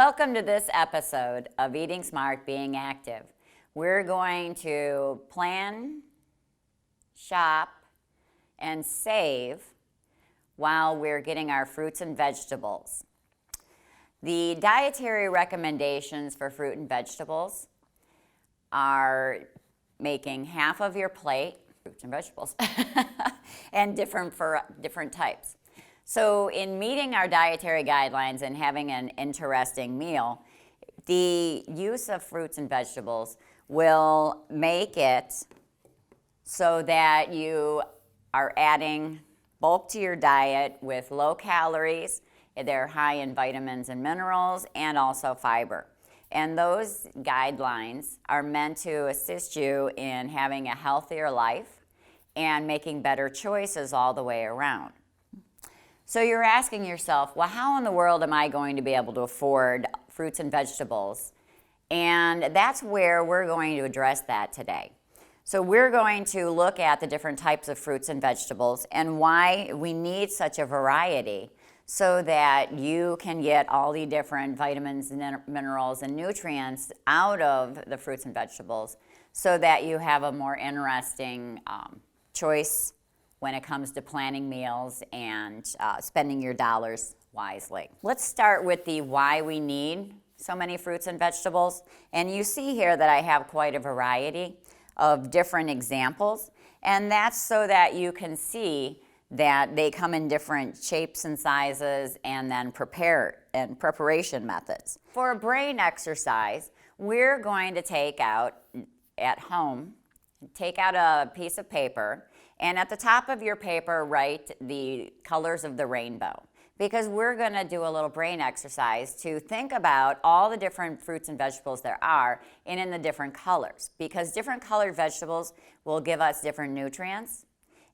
welcome to this episode of Eating Smart, Being Active. We're going to plan, shop, and save while we're getting our fruits and vegetables. The dietary recommendations for fruit and vegetables are making half of your plate, fruits and vegetables, and different for different types. So in meeting our dietary guidelines and having an interesting meal, the use of fruits and vegetables will make it so that you are adding bulk to your diet with low calories. They're high in vitamins and minerals and also fiber. And those guidelines are meant to assist you in having a healthier life and making better choices all the way around. So you're asking yourself, well, how in the world am I going to be able to afford fruits and vegetables? And that's where we're going to address that today. So we're going to look at the different types of fruits and vegetables and why we need such a variety so that you can get all the different vitamins, minerals, and nutrients out of the fruits and vegetables so that you have a more interesting choice when it comes to planning meals and spending your dollars wisely. Let's start with the why we need so many fruits and vegetables. And you see here that I have quite a variety of different examples. And that's so that you can see that they come in different shapes and sizes and then preparation methods. For a brain exercise, we're going to take out a piece of paper, and at the top of your paper, write the colors of the rainbow, because we're going to do a little brain exercise to think about all the different fruits and vegetables there are and in the different colors, because different colored vegetables will give us different nutrients.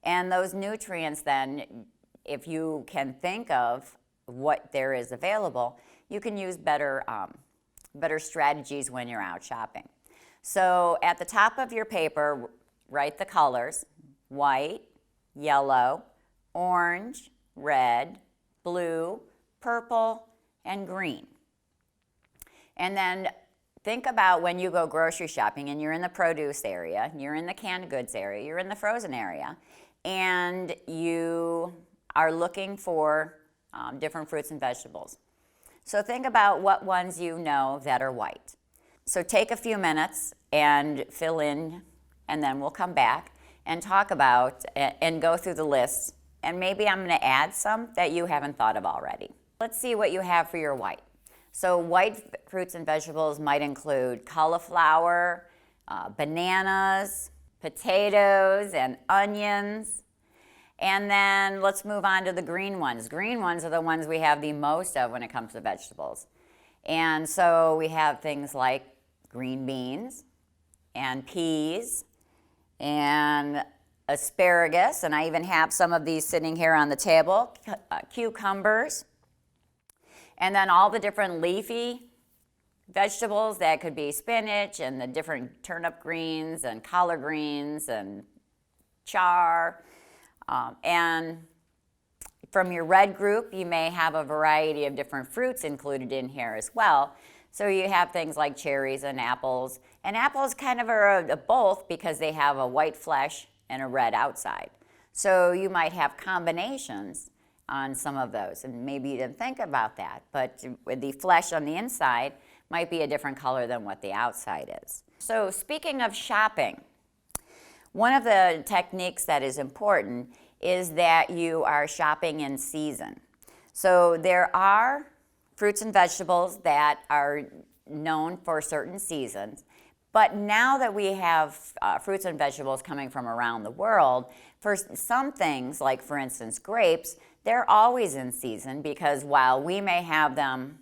And those nutrients then, if you can think of what there is available, you can use better strategies when you're out shopping. So at the top of your paper, write the colors: white, yellow, orange, red, blue, purple, and green. And then think about when you go grocery shopping and you're in the produce area, you're in the canned goods area, you're in the frozen area, and you are looking for different fruits and vegetables. So think about what ones you know that are white. So take a few minutes and fill in, and then we'll come back and talk about and go through the list, and maybe I'm going to add some that you haven't thought of already. Let's see what you have for your white. So white fruits and vegetables might include cauliflower, bananas, potatoes, and onions. And then let's move on to the green ones. Green ones are the ones we have the most of when it comes to vegetables. And so we have things like green beans and peas and asparagus, and I even have some of these sitting here on the table, cucumbers, and then all the different leafy vegetables that could be spinach and the different turnip greens and collard greens and char. And from your red group, you may have a variety of different fruits included in here as well. So you have things like cherries and apples. And apples kind of are a both because they have a white flesh and a red outside. So you might have combinations on some of those, and maybe you didn't think about that. But with the flesh on the inside might be a different color than what the outside is. So speaking of shopping, one of the techniques that is important is that you are shopping in season. So there are fruits and vegetables that are known for certain seasons, but now that we have fruits and vegetables coming from around the world, for some things, like for instance grapes, they're always in season, because while we may have them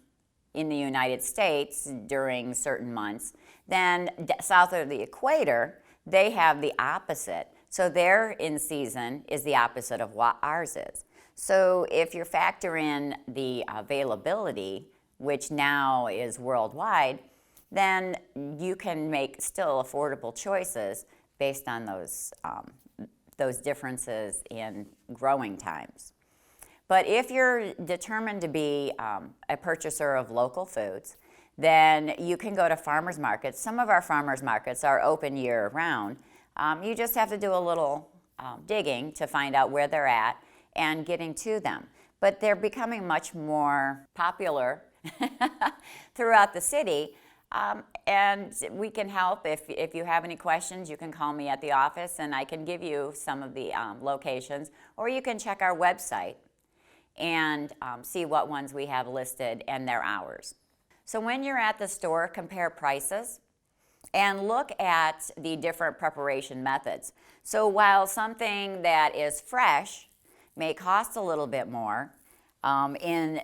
in the United States during certain months, then south of the equator, they have the opposite. So their in season is the opposite of what ours is. So if you factor in the availability, which now is worldwide, then you can make still affordable choices based on those differences in growing times. But if you're determined to be a purchaser of local foods, then you can go to farmers markets. Some of our farmers markets are open year round. You just have to do a little digging to find out where they're at and getting to them. But they're becoming much more popular throughout the city. And we can help. If you have any questions, you can call me at the office and I can give you some of the locations, or you can check our website and see what ones we have listed and their hours. So when you're at the store, compare prices and look at the different preparation methods. So while something that is fresh may cost a little bit more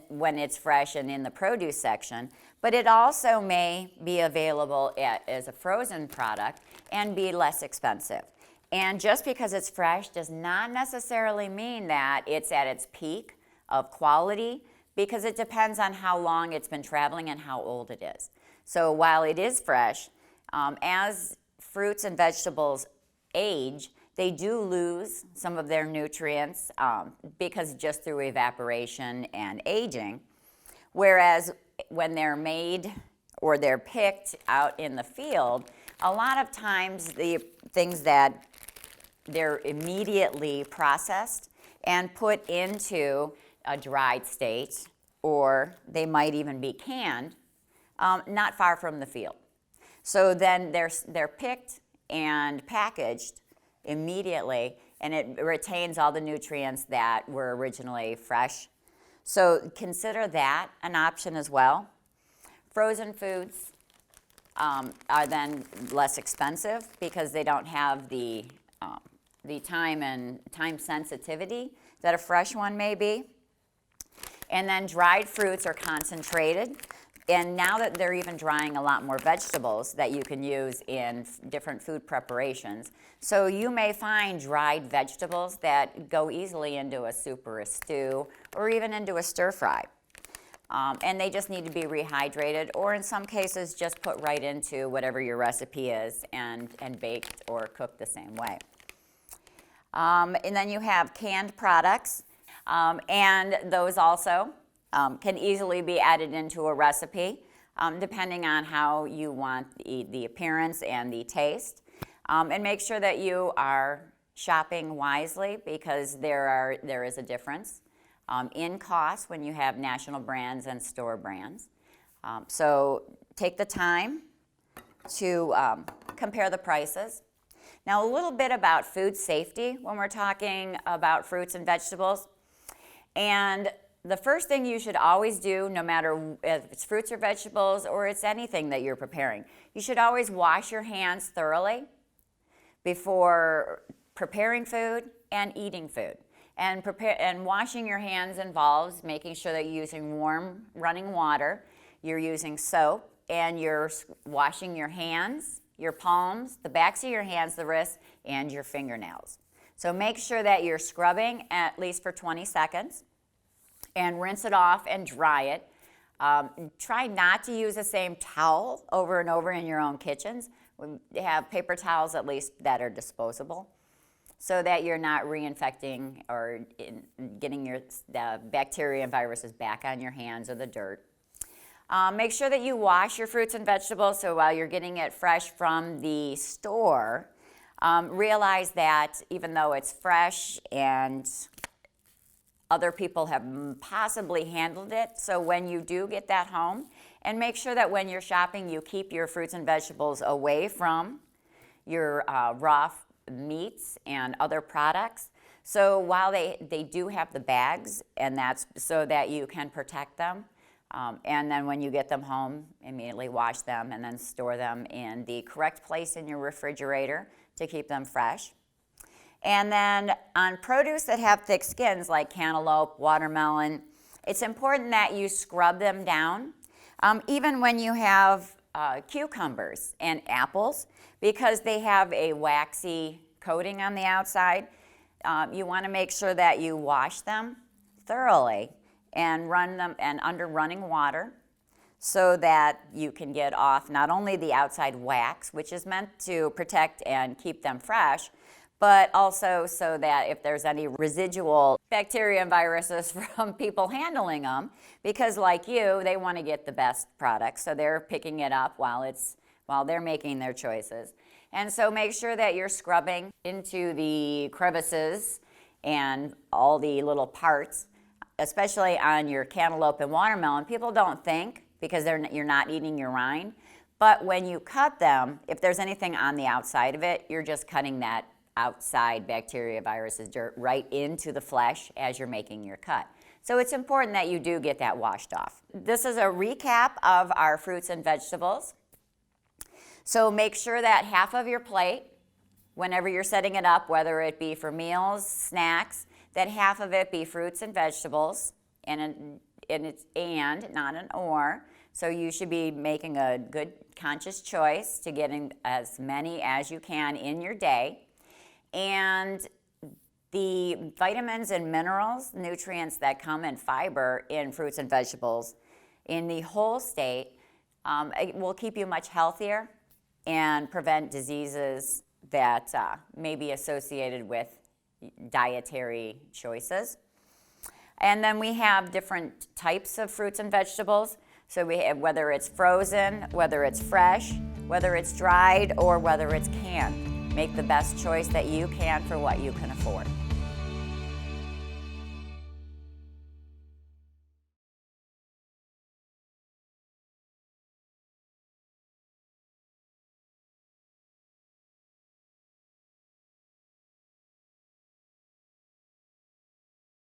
when it's fresh and in the produce section, but it also may be available as a frozen product and be less expensive. And just because it's fresh does not necessarily mean that it's at its peak of quality, because it depends on how long it's been traveling and how old it is. So while it is fresh, as fruits and vegetables age, they do lose some of their nutrients because just through evaporation and aging. Whereas when they're made or they're picked out in the field, a lot of times the things that they're immediately processed and put into a dried state, or they might even be canned, not far from the field. So then they're picked and packaged immediately, and it retains all the nutrients that were originally fresh. So consider that an option as well. Frozen foods are then less expensive because they don't have the time sensitivity that a fresh one may be. And then dried fruits are concentrated. And now that they're even drying a lot more vegetables that you can use in different food preparations. So you may find dried vegetables that go easily into a soup or a stew or even into a stir fry. And they just need to be rehydrated, or in some cases just put right into whatever your recipe is and baked or cooked the same way. And then you have canned products. And those also can easily be added into a recipe depending on how you want the appearance and the taste. And make sure that you are shopping wisely, because there is a difference in cost when you have national brands and store brands. So take the time to compare the prices. Now, a little bit about food safety when we're talking about fruits and vegetables. And the first thing you should always do, no matter if it's fruits or vegetables or it's anything that you're preparing, you should always wash your hands thoroughly before preparing food and eating food. And washing your hands involves making sure that you're using warm running water, you're using soap, and you're washing your hands, your palms, the backs of your hands, the wrists, and your fingernails. So make sure that you're scrubbing at least for 20 seconds and rinse it off and dry it. Try not to use the same towel over and over in your own kitchens. We have paper towels at least that are disposable, so that you're not reinfecting or getting your bacteria and viruses back on your hands or the dirt. Make sure that you wash your fruits and vegetables, so while you're getting it fresh from the store, realize that even though it's fresh and other people have possibly handled it, so when you do get that home, and make sure that when you're shopping you keep your fruits and vegetables away from your raw meats and other products. So while they do have the bags, and that's so that you can protect them, and then when you get them home, immediately wash them and then store them in the correct place in your refrigerator to keep them fresh. And then on produce that have thick skins like cantaloupe, watermelon, it's important that you scrub them down, even when you have cucumbers and apples, because they have a waxy coating on the outside. You want to make sure that you wash them thoroughly and run them under running water, so that you can get off not only the outside wax, which is meant to protect and keep them fresh, but also so that if there's any residual bacteria and viruses from people handling them, because like you, they want to get the best product, so they're picking it up while they're making their choices. And so make sure that you're scrubbing into the crevices and all the little parts, especially on your cantaloupe and watermelon. People don't think, because you're not eating your rind, but when you cut them, if there's anything on the outside of it, you're just cutting that outside bacteria, viruses, dirt right into the flesh as you're making your cut. So it's important that you do get that washed off. This is a recap of our fruits and vegetables. So make sure that half of your plate, whenever you're setting it up, whether it be for meals, snacks, that half of it be fruits and vegetables, and it's and, not an or. So you should be making a good conscious choice to getting as many as you can in your day. And the vitamins and minerals, nutrients that come in fiber in fruits and vegetables in the whole state, it will keep you much healthier and prevent diseases that may be associated with dietary choices. And then we have different types of fruits and vegetables. So we have whether it's frozen, whether it's fresh, whether it's dried, or whether it's canned. Make the best choice that you can for what you can afford.